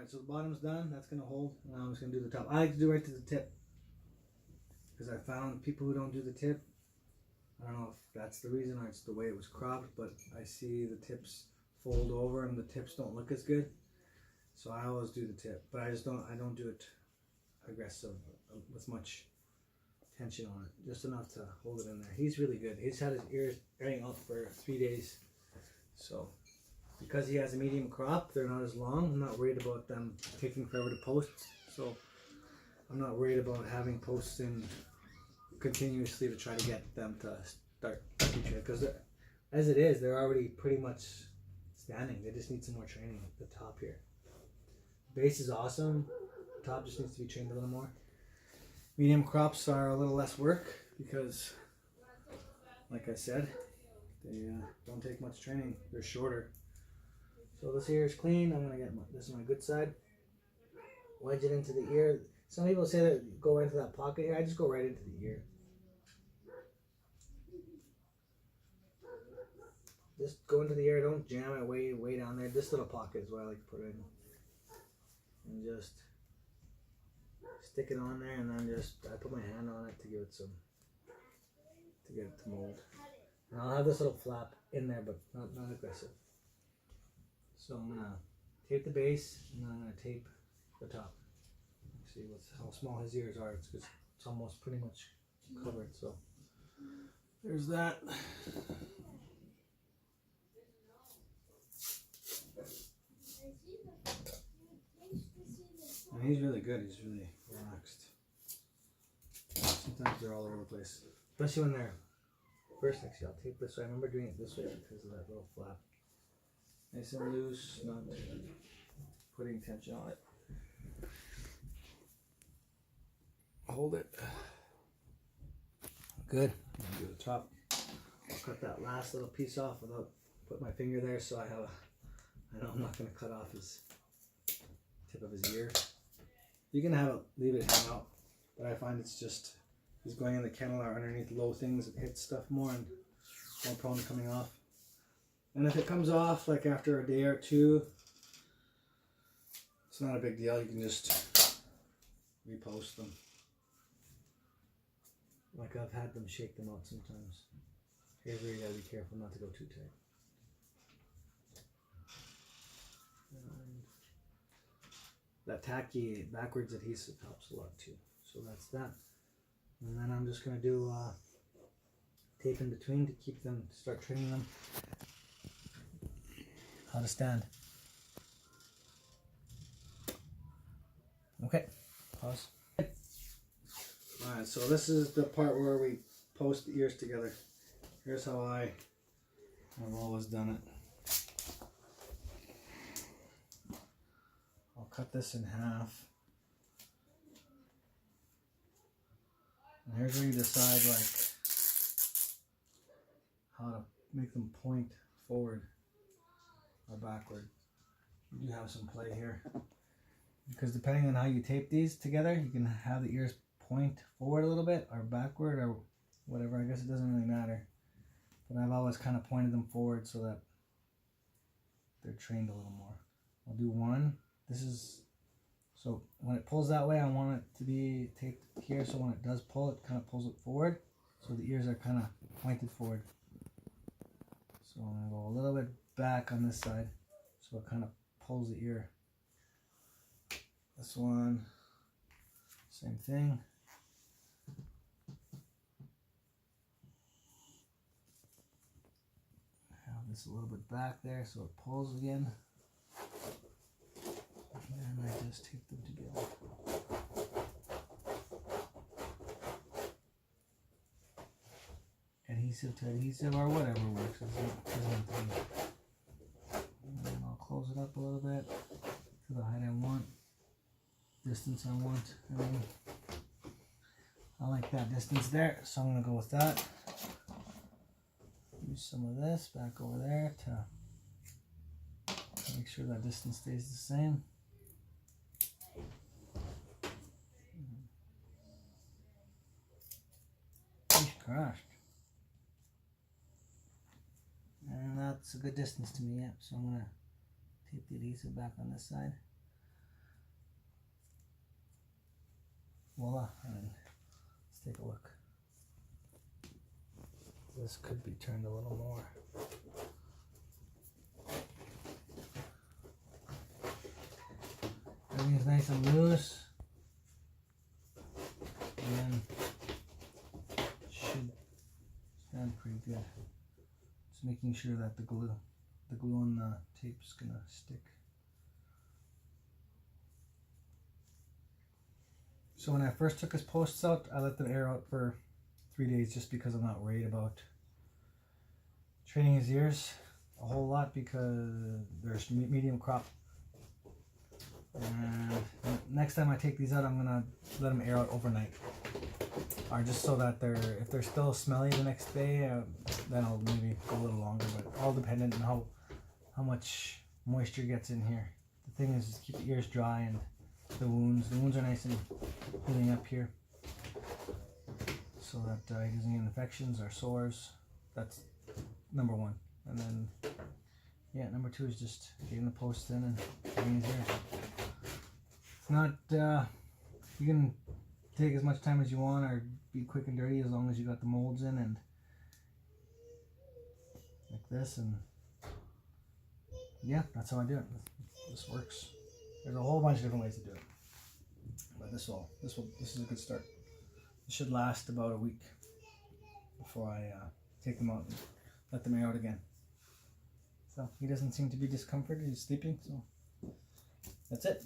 Alright, so the bottom's done. That's going to hold. Now I'm just going to do the top. I like to do right to the tip, because I found people who don't do the tip, I don't know if that's the reason or it's the way it was cropped, but I see the tips fold over and the tips don't look as good. So I always do the tip, but I don't do it aggressive with much tension on it. Just enough to hold it in there. He's really good. He's had his ears airing out for 3 days. So because he has a medium crop, they're not as long. I'm not worried about them taking forever to post. So I'm not worried about having posts in continuously to try to get them to start teaching it, because as it is, they're already pretty much standing. They just need some more training at the top here. Base is awesome. Top just needs to be trained a little more. Medium crops are a little less work because, like I said, they don't take much training. They're shorter. So this ear is clean. I'm gonna get this is my good side. Wedge it into the ear. Some people say that go into that pocket here. I just go right into the ear. Just go into the ear. Don't jam it way down there. This little pocket is what I like to put it in. And just stick it on there, and then I put my hand on it to give it to get it to mold. And I'll have this little flap in there, but not aggressive. So I'm gonna tape the base, and then I'm gonna tape the top. See how small his ears are. It's almost pretty much covered. So there's that. And he's really good. He's really relaxed. Sometimes they're all over the place, especially when they're first. Actually, I'll tape this way. I remember doing it this way because of that little flap. Nice and loose, not putting tension on it. Hold it. Good. Do the top. I'll cut that last little piece off without putting my finger there, so I know I'm not going to cut off his tip of his ear. You can leave it hang out, but I find it's just he's going in the kennel or underneath low things. It hits stuff more and more prone to coming off. And if it comes off like after a day or two, it's not a big deal. You can just repost them. Like I've had them shake them out sometimes. Here's where you gotta be careful not to go too tight. And that tacky backwards adhesive helps a lot too. So that's that. And then I'm just gonna do tape in between to keep them, start training them how to stand. Okay, pause. Alright, so this is the part where we post the ears together. Here's how I've always done it. I'll cut this in half. And here's where you decide how to make them point forward or backward. You do have some play here. Because depending on how you tape these together, you can have the ears point forward a little bit or backward or whatever. I guess it doesn't really matter. But I've always kind of pointed them forward so that they're trained a little more. I'll do one. So when it pulls that way, I want it to be taped here, so when it does pull, it kind of pulls it forward. So the ears are kind of pointed forward. So I'm going to go a little bit back on this side, so it kind of pulls the ear. This one, same thing. Have this a little bit back there so it pulls again. And I just tape them together. Adhesive to adhesive or whatever works. And then I'll close it up a little bit to the height I want. Distance I want. I like that distance there, so I'm going to go with that. Use some of this back over there to make sure that distance stays the same. Crushed. And that's a good distance to me, yep. So I'm going to tape the adhesive back on this side. voila, and let's take a look. This could be turned a little more. Everything's nice and loose, and should stand pretty good. Just making sure that the glue on the tape is gonna stick. So when I first took his posts out, I let them air out for 3 days just because I'm not worried about training his ears a whole lot because there's medium crop. And next time I take these out, I'm gonna let them air out overnight, or just so that if they're still smelly the next day, then I'll maybe go a little longer. But all dependent on how much moisture gets in here. The thing is, just keep the ears dry and the wounds are nice and healing up here, so that he doesn't get infections or sores. That's number one. And then, yeah, number two is just getting the posts in and getting his ears. It's not, you can take as much time as you want or be quick and dirty as long as you got the molds in and like this, and yeah, that's how I do it. This works. There's a whole bunch of different ways to do it, but this is a good start. It should last about a week before I take them out and let them air out again. So he doesn't seem to be discomforted. He's sleeping, so that's it.